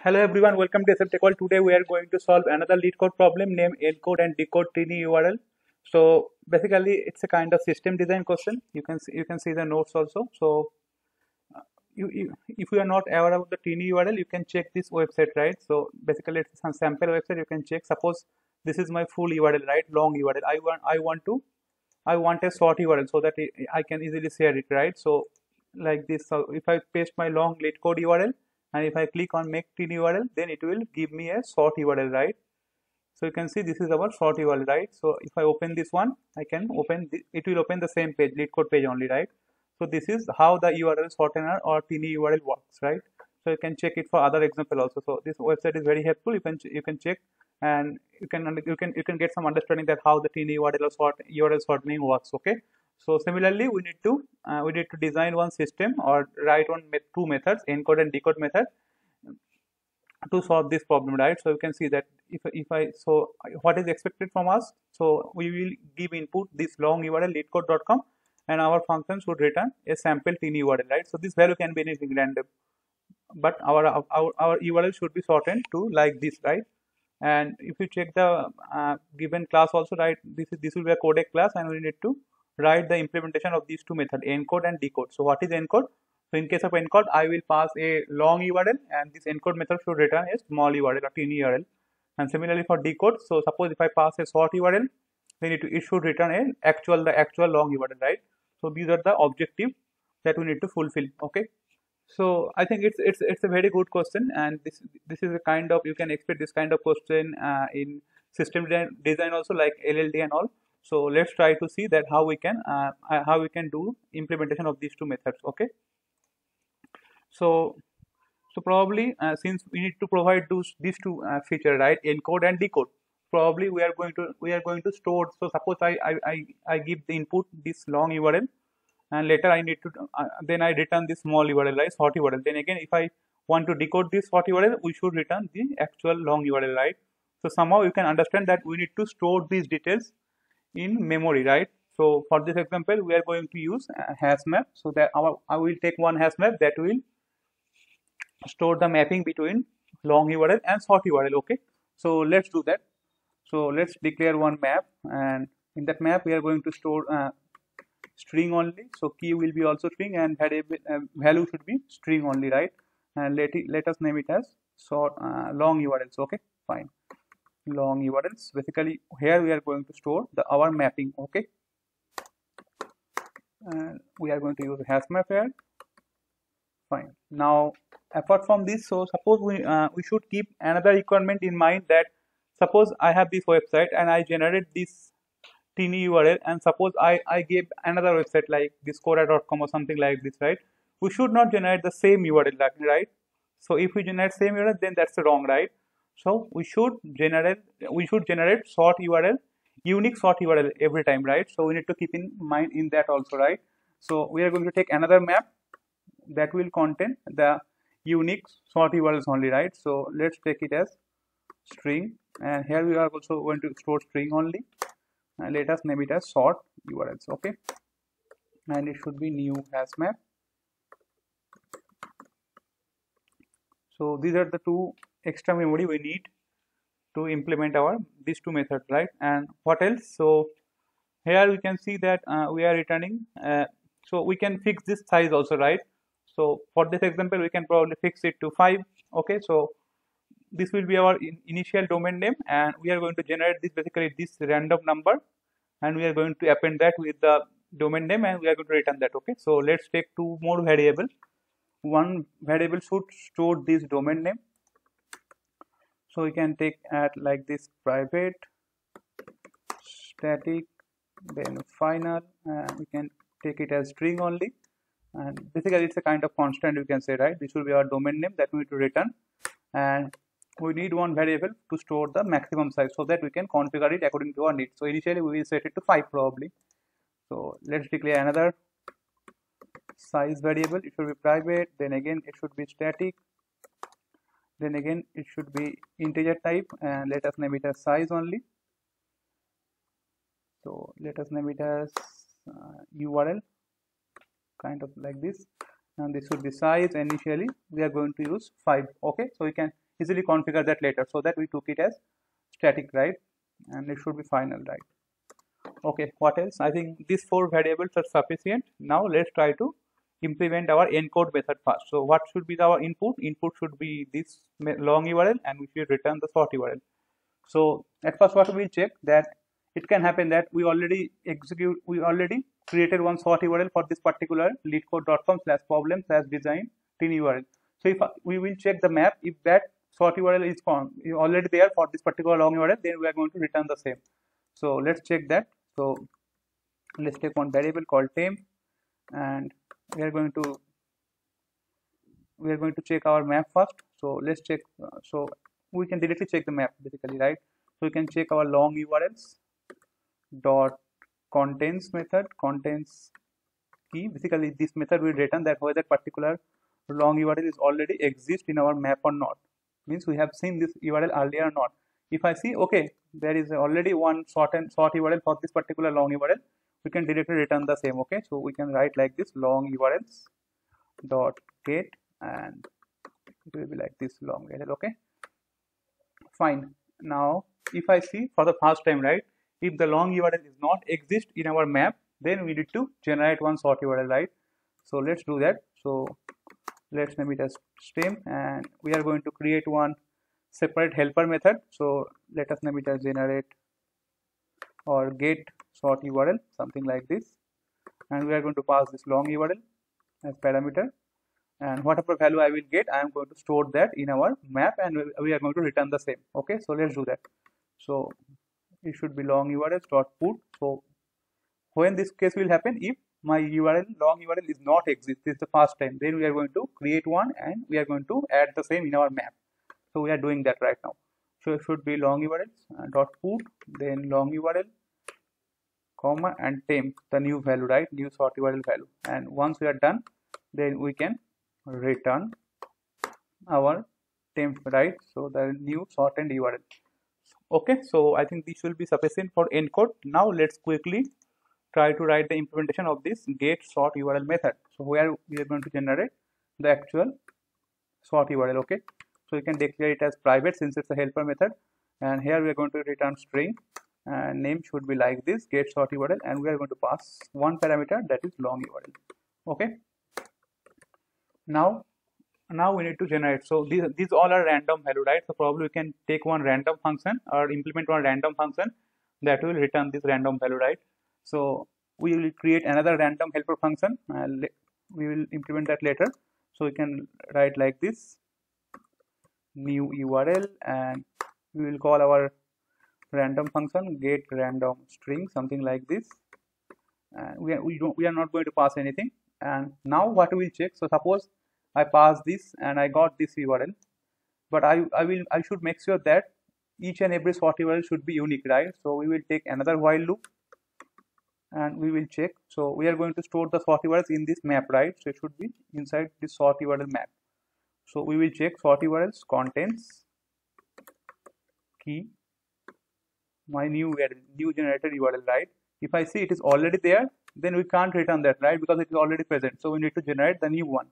Hello everyone, welcome to SFTechWorld. Today we are going to solve another lead code problem named encode and decode tiny URL. So basically, it's a kind of system design question. You can see the notes also. So if you are not aware of the tiny URL, you can check this website, right? So basically, it's some sample website. You can check. Suppose this is my full URL, right? Long URL. I want a short URL so that I can easily share it, right? So like this. So if I paste my long lead code URL and if I click on make tiny URL, then it will give me a short URL, right? So you can see this is our short URL, right? So if I open this one, I can open it will open the same page, lead code page only, right? So this is how the URL shortener or tiny URL works, right? So you can check it for other example also. So this website is very helpful. You can check and you can get some understanding that how the tiny URL or URL shortening works. Okay. So similarly, we need to design one system or write two methods, encode and decode method, to solve this problem, right? So you can see that what is expected from us. So we will give input this long URL leadcode.com and our function should return a sample tiny URL, right? So this value can be anything random, but our URL should be shortened to like this, right? And if you check the given class also, right, this will be a codec class and we need to write the implementation of these two methods, encode and decode. So what is encode? So in case of encode, I will pass a long URL and this encode method should return a small URL or tiny URL. And similarly for decode, so suppose if I pass a short URL, then it should return the actual long URL, right? So these are the objectives that we need to fulfill. Okay. So I think it's a very good question, and this is a kind of, you can expect this kind of question in system design also, like LLD and all. So let's try to see that how we can do implementation of these two methods. Okay. So probably since we need to provide these two feature, right, encode and decode, probably we are going to store. So suppose I give the input this long URL and later I need to then I return this small URL, right, short URL. Then again, if I want to decode this short URL, we should return the actual long URL, right? So somehow you can understand that we need to store these details in memory, right? So for this example, we are going to use a hash map. So that I will take one hash map that will store the mapping between long URL and short URL. Okay, so let's do that. So let's declare one map, and in that map we are going to store string only. So key will be also string and variable value should be string only, right? And let us name it as long URLs. Okay, fine. Long URLs. Basically, here we are going to store our mapping. Okay, and we are going to use hash map here. Fine. Now, apart from this, so suppose we should keep another requirement in mind, that suppose I have this website and I generate this tiny URL, and suppose I gave another website like discora.com or something like this, right? We should not generate the same URL, right? So if we generate same URL, then that's wrong, right? So we should generate short URL, unique short URL every time, right? So we need to keep in mind in that also, right? So we are going to take another map that will contain the unique short URLs only, right? So let's take it as string, and here we are also going to store string only, and let us name it as short URLs. Okay, and it should be new hash map. So these are the two extra memory we need to implement these two methods, right? And what else? So here we can see that we are returning so we can fix this size also, right? So for this example, we can probably fix it to 5. Okay, so this will be our initial domain name, and we are going to generate this random number, and we are going to append that with the domain name, and we are going to return that. Okay, so let's take two more variable. One variable should store this domain name, so we can take at like this private static, then final, and we can take it as string only, and basically it's a kind of constant, you can say, right? This will be our domain name that we need to return, and we need one variable to store the maximum size so that we can configure it according to our needs. So initially we will set it to 5 probably. So let's declare another size variable. It should be private, then again it should be static, then again it should be integer type, and let us name it as size only. So let us name it as URL, kind of like this, and this should be size. Initially we are going to use 5. Okay, so easily configure that later, so that we took it as static, right? And it should be final, right? Okay, what else? I think these 4 variables are sufficient. Now let's try to implement our encode method first. So what should be our input? Input should be this long URL, and we should return the short URL. So at first what we'll check, that it can happen that we already created one short URL for this particular leetcode.com/problem/design tin URL. So if we will check the map, if that short URL is already there for this particular long URL, then we are going to return the same. So let's check that. So let's take one variable called temp, and we are going to check our map first. So let's check. So we can directly check the map basically, right? So we can check our long URLs dot contains method, contains key. Basically this method will return that whether particular long URL is already exist in our map or not. Means we have seen this URL earlier or not. If I see, okay, there is already one short URL for this particular long URL, we can directly return the same. Okay, so we can write like this: long URLs dot get, and it will be like this long URL. Okay, fine. Now if I see for the first time, right, if the long URL is not exist in our map, then we need to generate one short URL, right? So let's do that. So let's name it as stem, and we are going to create one separate helper method. So let us name it as generate or get short URL, something like this, and we are going to pass this long URL as parameter, and whatever value I will get, I am going to store that in our map, and we are going to return the same. Okay, so let's do that. So it should be long URLs dot put. So when this case will happen, if my long URL is not exist, this is the first time, then we are going to create one and we are going to add the same in our map. So we are doing that right now. So it should be long URLs dot put, then long URL comma and temp, the new value, right, new short URL value. And once we are done, then we can return our temp, right, so the new shortened URL. Okay, so I think this will be sufficient for encode. Now let's quickly try to write the implementation of this get short URL method. So where we are going to generate the actual short URL. Okay, so you can declare it as private since it's a helper method, and here we are going to return string, and name should be like this, get short URL, and we are going to pass one parameter, that is long URL. Okay, now we need to generate. So these all are random value, right? So probably we can take one random function or implement one random function that will return this random value, right? So we will create another random helper function, and we will implement that later. So we can write like this, new URL, and we will call our random function get random string, something like this, and we are not going to pass anything. And now what we will check, so suppose I pass this and I got this URL, but I should make sure that each and every short URL should be unique, right? So we will take another while loop and we will check. So we are going to store the short URLs in this map, right? So it should be inside this short URL map. So we will check short URLs contains key my new generated URL, right? If I see it is already there, then we can't return that, right, because it is already present. So we need to generate the new one,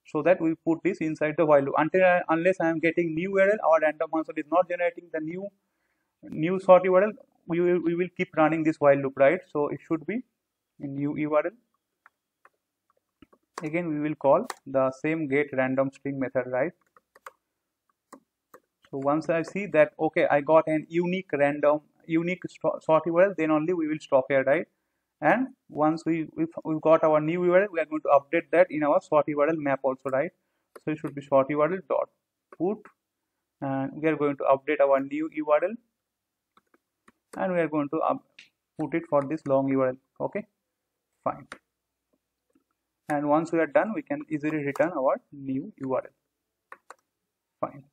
so that we put this inside the while loop. Unless I am getting new URL, our random function is not generating the new short URL, we will keep running this while loop, right? So it should be new URL. Again we will call the same get random string method, right? So once I see that, okay, I got an unique short URL, then only we will stop here, right? And once we've got our new URL, we are going to update that in our short URL map also, right? So it should be short URL dot put, and we are going to update our new URL, and we are going to put it for this long URL. Okay, fine. And once we are done, we can easily return our new URL. Fine.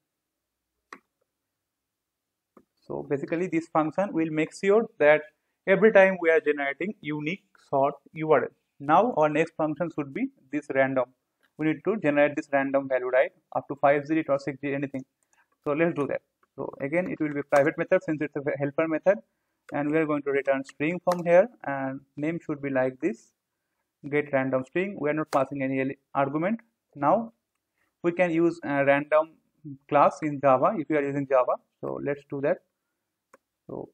So basically this function will make sure that every time we are generating unique short URL. Now our next function should be this random. We need to generate this random value, right, up to 5 digit or 6 digit, anything. So let's do that. So again it will be a private method since it's a helper method, and we are going to return string from here, and name should be like this, get random string. We are not passing any argument. Now we can use random class in Java if you are using Java. So let's do that. So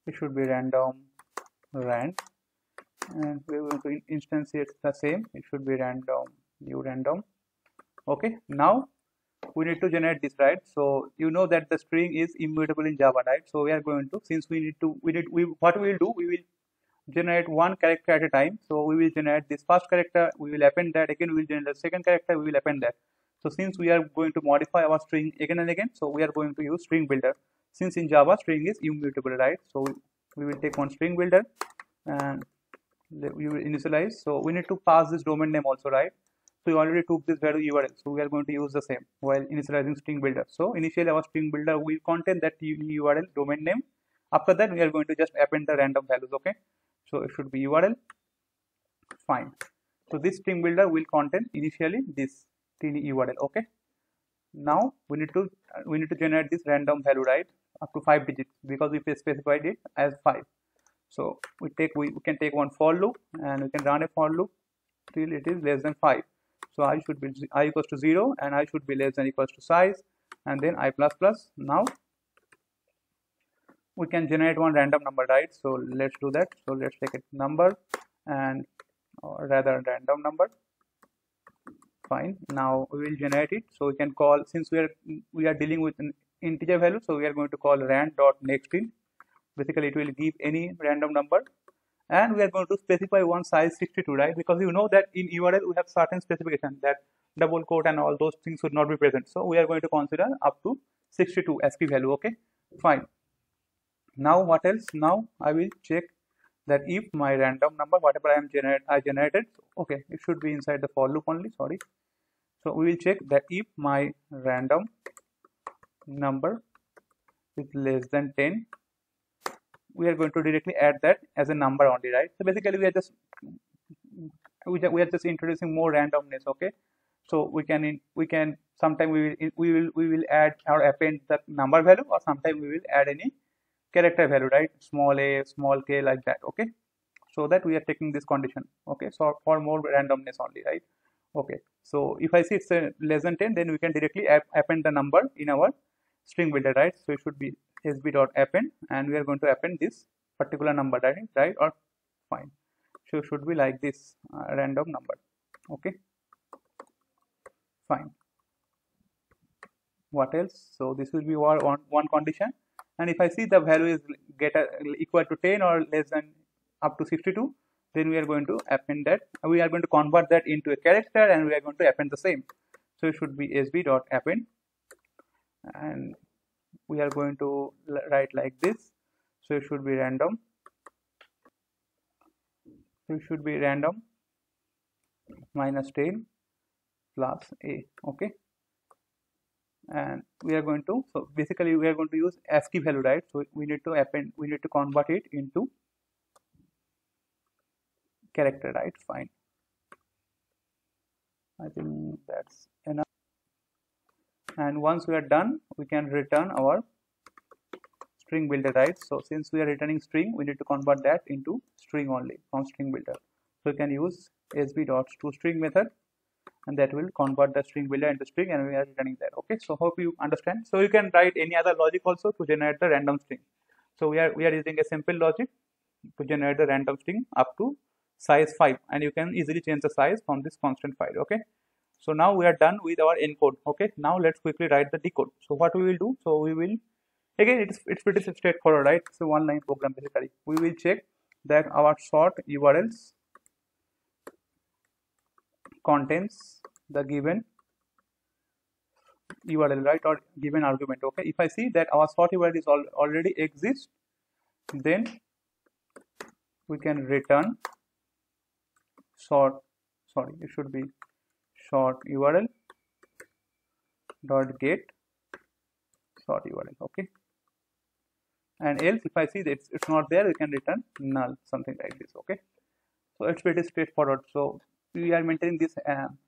it should be random rand, and we're going to instantiate the same. It should be random new random. Okay, now we need to generate this, right? So you know that the string is immutable in Java, right? So we are going to, since what we will do, we will generate one character at a time. So we will generate this first character, we will append that, again we will generate the second character, we will append that. So since we are going to modify our string again and again, so we are going to use string builder. Since in Java string is immutable, right? So we will take one string builder and we will initialize. So we need to pass this domain name also, right? So we already took this value URL, so we are going to use the same while initializing string builder. So initially our string builder will contain that URL domain name. After that we are going to just append the random values. Okay, so it should be URL. Fine. So this string builder will contain initially this URL. Okay. Now we need to generate this random value, right, up to 5 digits, because we specified it as 5. So we can take one for loop and we can run a for loop till it is less than 5. So I should be I equals to 0 and I should be less than equals to size, and then I plus plus. Now we can generate one random number, right? So let's do that. So let's take a number, and or rather random number. Fine. Now we will generate it. So we can call, since we are dealing with an integer value, so we are going to call rand.nextInt. Basically it will give any random number, and we are going to specify one size 62, right? Because you know that in URL we have certain specification that double quote and all those things should not be present. So we are going to consider up to 62 ASCII value. Okay, fine. Now what else? Now I will check that if my random number, whatever I generated, okay, it should be inside the for loop only, sorry. So we will check that if my random number is less than 10, we are going to directly add that as a number only, right? So basically we are just introducing more randomness. Okay, so we can sometime we will add or append the number value, or sometime we will add any character value, right? Small a, small k, like that. Okay, so that we are taking this condition. Okay, so for more randomness only, right? Okay, so if I see it's less than 10, then we can directly append the number in our string builder, right? So it should be sb.append, and we are going to append this particular number, right? Or fine, so it should be like this, random number. Okay, fine. What else? So this will be one condition, and if I see the value is equal to 10 or less than up to 62, then we are going to append that. We are going to convert that into a character, and we are going to append the same. So it should be sb.append, and we are going to write like this. So it should be random. So it should be random minus 10 plus a. Okay, and we are going to, so basically we are going to use ASCII value, right? So we need to append, we need to convert it into character, right? Fine, I think that's enough. And once we are done, we can return our string builder, right? So since we are returning string, we need to convert that into string only from string builder. So we can use sb.toString method, and that will convert the string builder into string, and we are returning that. Okay, so hope you understand. So you can write any other logic also to generate the random string. So we are using a simple logic to generate the random string up to size 5, and you can easily change the size from this constant file. Okay, so now we are done with our encode. Okay, now let's quickly write the decode. So what we will do, so we will, again it's pretty straightforward, right? It's a one-line program. Basically we will check that our sort URLs contains the given URL, right, or given argument. Okay, if I see that our sort URL is already exists, then we can return it should be sort URL dot get sort URL. Okay, and else if I see that it's not there, we can return null, something like this. Okay, so it's pretty straightforward. So we are maintaining this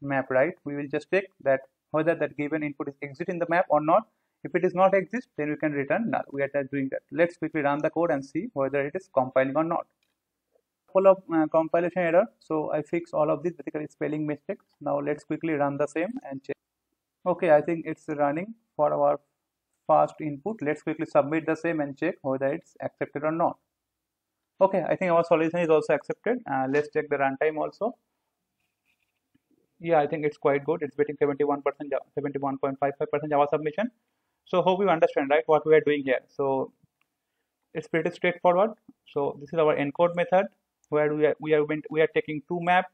map, right? We will just check that whether that given input is exist in the map or not. If it is not exist, then we can return null. We are just doing that. Let's quickly run the code and see whether it is compiling or not. couple of compilation error, so I fixed all of these basically spelling mistakes. Now let's quickly run the same and check. Okay, I think it's running for our fast input. Let's quickly submit the same and check whether it's accepted or not. Okay, I think our solution is also accepted. Let's check the runtime also. Yeah, I think it's quite good. It's getting 71%, 71.55% Java submission. So hope you understand, right, what we are doing here. So it's pretty straightforward. So this is our encode method where we are taking two maps,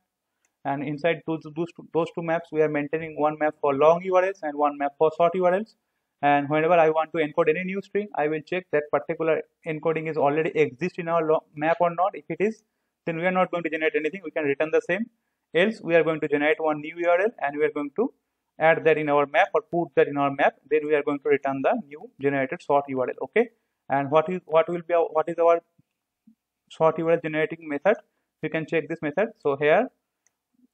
and inside those two maps we are maintaining one map for long URLs and one map for short URLs. And whenever I want to encode any new string, I will check that particular encoding is already exist in our map or not. If it is, then we are not going to generate anything. We can return the same. Else we are going to generate one new URL and we are going to add that in our map or put that in our map. Then we are going to return the new generated short URL. Okay. And what is our short URL generating method? You can check this method. So here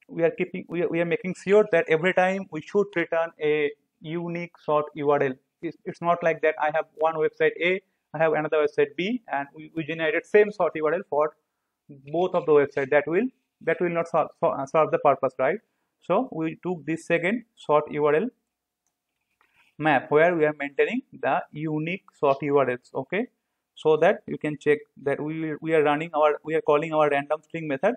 we are making sure that every time we should return a unique short URL. It's not like that I have one website A, I have another website B, and we generated same short URL for both of the websites. That will not solve the purpose, right? So we took this second short URL map where we are maintaining the unique short URLs. Okay, so that you can check that we are calling our random string method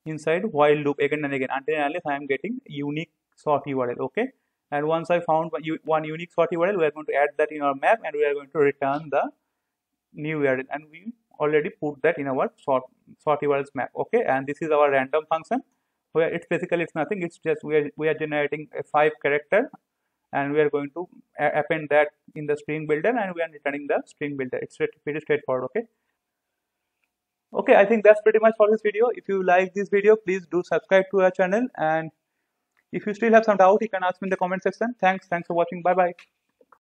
inside while loop again and again until and unless I am getting unique short URL. Okay, and once I found one unique short URL, we are going to add that in our map and we are going to return the new URL, and we already put that in our short URLs map. Okay, and this is our random function where it's nothing. It's just we are generating a 5 character and we are going to append that in the string builder and we are returning the string builder. It's pretty straightforward. Okay, I think that's pretty much for this video. If you like this video, please do subscribe to our channel, and if you still have some doubt, you can ask me in the comment section. Thanks for watching. Bye bye.